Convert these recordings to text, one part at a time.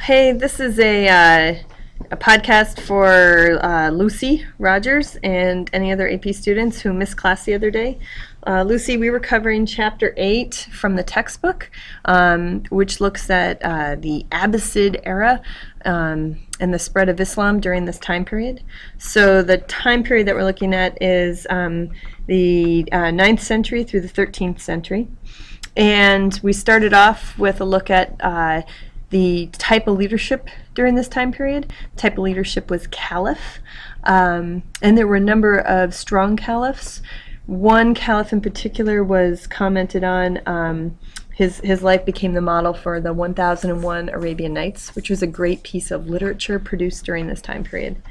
Hey, this is a podcast for Lucy Rogers and any other AP students who missed class the other day. Lucy, we were covering Chapter 8 from the textbook, which looks at the Abbasid era and the spread of Islam during this time period. So the time period that we're looking at is the 9th century through the 13th century. And we started off with a look at the type of leadership during this time period. The type of leadership was caliph, and there were a number of strong caliphs. One caliph in particular was commented on. His life became the model for the 1001 Arabian Nights, which was a great piece of literature produced during this time period.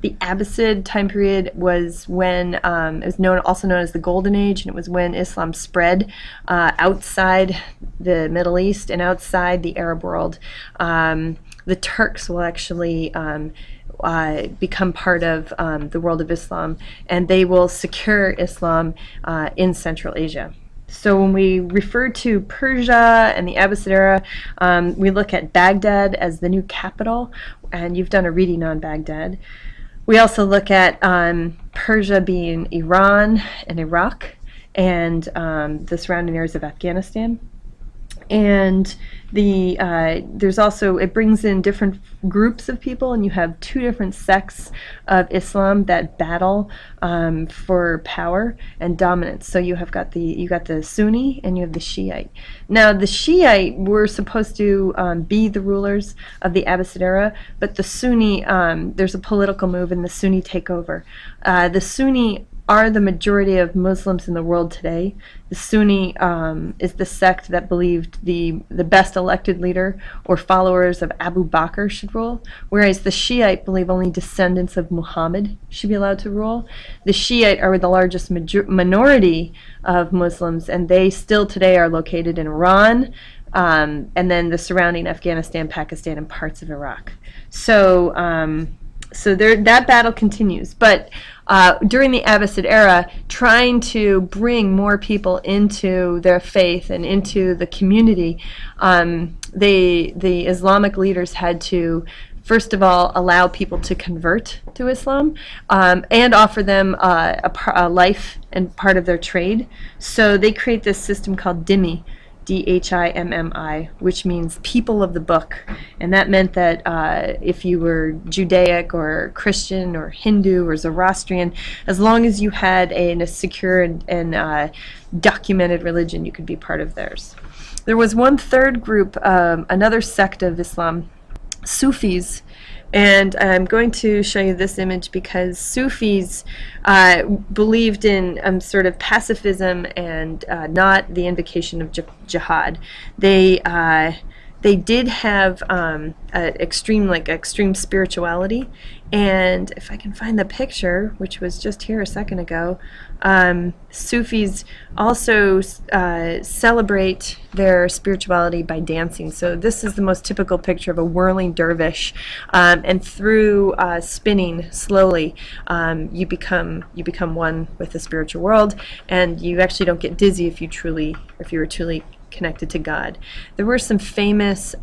The Abbasid time period was when it was also known as the Golden Age, and it was when Islam spread outside the Middle East and outside the Arab world. The Turks will actually become part of the world of Islam, and they will secure Islam in Central Asia. So when we refer to Persia and the Abbasid era, we look at Baghdad as the new capital, and you've done a reading on Baghdad. We also look at Persia being Iran and Iraq and the surrounding areas of Afghanistan. And there's also, it brings in different groups of people, and you have two different sects of Islam that battle for power and dominance. So you got the Sunni and you have the Shiite. Now the Shiite were supposed to be the rulers of the Abbasid era, but the Sunni, there's a political move and the Sunni take over. The Sunni are the majority of Muslims in the world today. The Sunni is the sect that believed the best elected leader or followers of Abu Bakr should rule, whereas the Shiite believe only descendants of Muhammad should be allowed to rule. The Shiite are the largest minority of Muslims, and they still today are located in Iran, and then the surrounding Afghanistan, Pakistan, and parts of Iraq. So that battle continues. But during the Abbasid era, trying to bring more people into their faith and into the community, the Islamic leaders had to, first of all, allow people to convert to Islam and offer them a life and part of their trade. So they create this system called dhimmi, D-H-I-M-M-I, which means people of the book. And that meant that if you were Judaic or Christian or Hindu or Zoroastrian, as long as you had a secure and documented religion, you could be part of theirs. There was one third group, another sect of Islam, Sufis. And I'm going to show you this image because Sufis believed in sort of pacifism and not the invocation of jihad. They did have extreme spirituality, and if I can find the picture, which was just here a second ago, Sufis also celebrate their spirituality by dancing. So this is the most typical picture of a whirling dervish, and through spinning slowly, you become one with the spiritual world, and you actually don't get dizzy if you were truly connected to God. There were some famous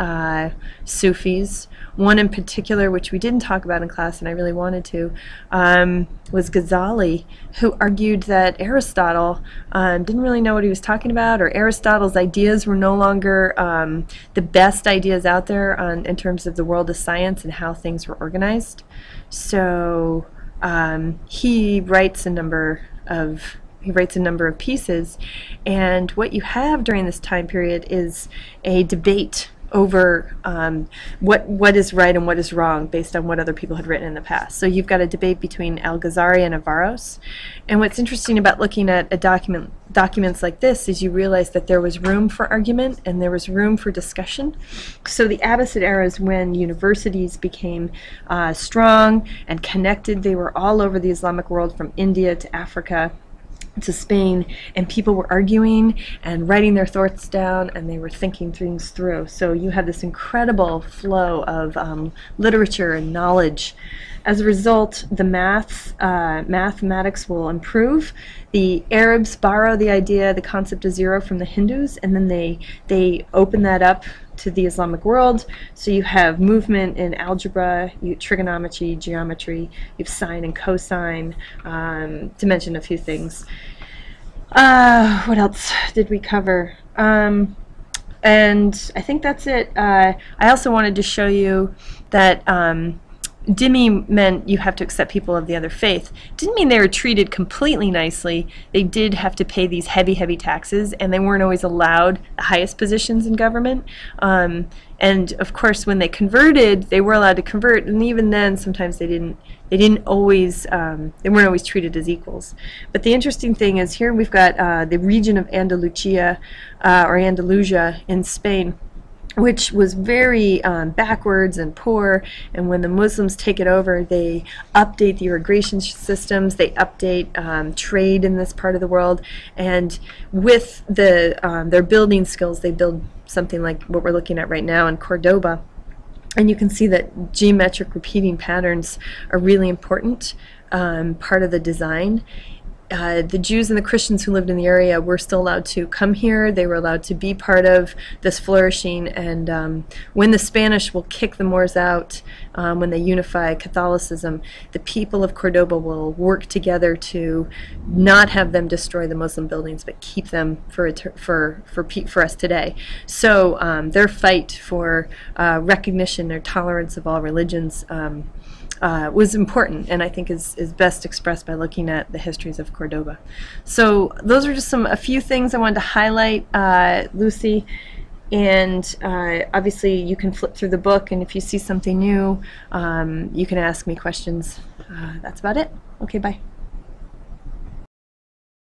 Sufis. One in particular, which we didn't talk about in class and I really wanted to, was Ghazali, who argued that Aristotle didn't really know what he was talking about, or Aristotle's ideas were no longer the best ideas out there in terms of the world of science and how things were organized. So he writes a number of pieces, and what you have during this time period is a debate over what is right and what is wrong based on what other people had written in the past. So you've got a debate between Al-Ghazali and Averroes, and what's interesting about looking at documents like this is you realize that there was room for argument and there was room for discussion. So the Abbasid era is when universities became strong and connected. They were all over the Islamic world, from India to Africa to Spain, and people were arguing and writing their thoughts down, and they were thinking things through. So you have this incredible flow of literature and knowledge. As a result, the mathematics will improve. The Arabs borrow the concept of zero from the Hindus, and then they open that up to the Islamic world. So you have movement in algebra, trigonometry, geometry, you have sine and cosine, to mention a few things. What else did we cover? And I think that's it. I also wanted to show you that dhimmi meant you have to accept people of the other faith. Didn't mean they were treated completely nicely. They did have to pay these heavy, heavy taxes, and they weren't always allowed the highest positions in government. And of course, when they converted, they were allowed to convert, and even then, sometimes they didn't. They didn't always. They weren't always treated as equals. But the interesting thing is, here we've got the region of Andalusia or Andalusia in Spain, which was very backwards and poor, and when the Muslims take it over, they update the irrigation systems, they update trade in this part of the world, and with their building skills, they build something like what we're looking at right now in Cordoba. And you can see that geometric repeating patterns are really important part of the design. The Jews and the Christians who lived in the area were still allowed to come here. They were allowed to be part of this flourishing. And when the Spanish will kick the Moors out, when they unify Catholicism, the people of Cordoba will work together to not have them destroy the Muslim buildings, but keep them for us today. So their fight for recognition or tolerance of all religions was important, and I think is best expressed by looking at the histories of Cordoba. So those are just a few things I wanted to highlight, Lucy. And obviously you can flip through the book, and if you see something new, you can ask me questions. That's about it. Okay, bye.